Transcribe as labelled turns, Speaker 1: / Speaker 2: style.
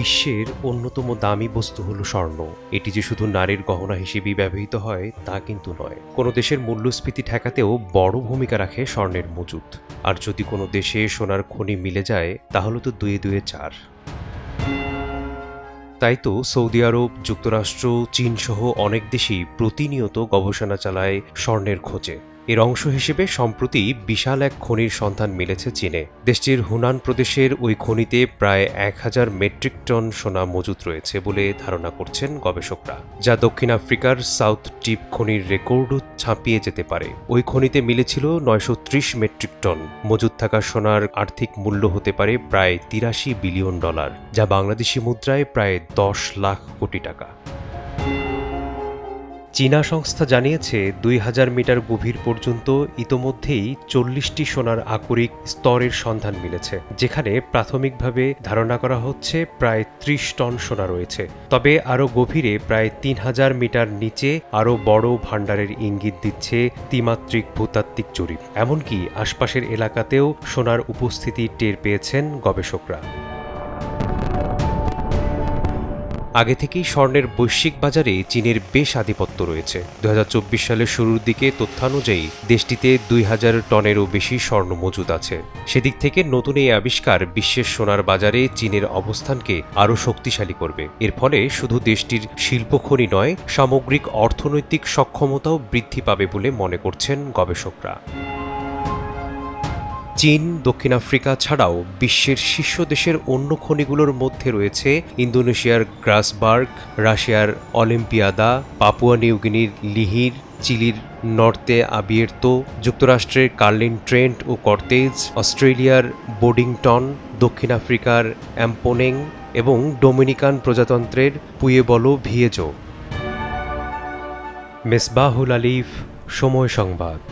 Speaker 1: বিশ্বের অন্যতম দামি বস্তু হলো স্বর্ণ। এটি যে শুধু নারীর গহনা হিসেবেই ব্যবহৃত হয় তা কিন্তু নয়। কোনো দেশের মূল্যস্ফীতি ঠেকাতেও বড় ভূমিকা রাখে স্বর্ণের মজুত। আর যদি কোনো দেশে সোনার খনি মিলে যায় তাহলে তো দুয়ে দুয়ে চার। তাই তো সৌদি আরব, যুক্তরাষ্ট্র, চীন সহ অনেক দেশই প্রতিনিয়ত গবেষণা চালায় স্বর্ণের খোঁজে। এর অংশ হিসেবে সম্প্রতি বিশাল এক খনির সন্ধান মিলেছে চীনে। দেশটির হুনান প্রদেশের ওই খনিতে প্রায় 1000 মেট্রিক টন সোনা মজুত রয়েছে বলে ধারণা করছেন গবেষকরা, যা দক্ষিণ আফ্রিকার সাউথ টিপ খনির রেকর্ডও ছাপিয়ে যেতে পারে। ওই খনিতে মিলেছিল 930 মেট্রিক টন মজুত থাকা সোনার আর্থিক মূল্য হতে পারে প্রায় $83 বিলিয়ন, যা বাংলাদেশি মুদ্রায় প্রায় 10 লাখ কোটি টাকা। চীনা সংস্থা জানিয়েছে 2000 মিটার গভীর পর্যন্ত ইতোমধ্যেই 40টি সোনার আকরিক স্তরের সন্ধান মিলেছে, যেখানে প্রাথমিকভাবে ধারণা করা হচ্ছে প্রায় 30 টন সোনা রয়েছে। তবে আরও গভীরে প্রায় 3000 মিটার নিচে আরও বড় ভাণ্ডারের ইঙ্গিত দিচ্ছে ত্রিমাত্রিক ভূতাত্ত্বিক জরিপ। এমনকি আশপাশের এলাকাতেও সোনার উপস্থিতি টের পেয়েছেন গবেষকরা। আগে থেকেই স্বর্ণের বৈশ্বিক বাজারে চীনের বেশ আধিপত্য রয়েছে। 2024 সালের শুরুর দিকে তথ্যানুযায়ী দেশটিতে 2000 টনেরও বেশি স্বর্ণ মজুদ আছে। সেদিক থেকে নতুন এই আবিষ্কার বিশ্বের সোনার বাজারে চীনের অবস্থানকে আরও শক্তিশালী করবে। এর ফলে শুধু দেশটির শিল্প খনি নয়, সামগ্রিক অর্থনৈতিক সক্ষমতাও বৃদ্ধি পাবে বলে মনে করছেন গবেষকরা। চীন, দক্ষিণ আফ্রিকা ছাড়াও বিশ্বের শীর্ষ দেশের অন্য খনিগুলোর মধ্যে রয়েছে ইন্দোনেশিয়ার গ্রাসবার্গ, রাশিয়ার অলিম্পিয়াদা, পাপুয়া নিউগিনির লিহির, চিলির নর্তে আবিয়ের্তো, যুক্তরাষ্ট্রের কার্লিন ট্রেন্ট ও কর্তেজ, অস্ট্রেলিয়ার বোডিংটন, দক্ষিণ আফ্রিকার অ্যাম্পোনেং এবং ডোমিনিকান প্রজাতন্ত্রের পুয়েবলো ভিয়েজো। মেসবাহুল আলিফ, সময় সংবাদ।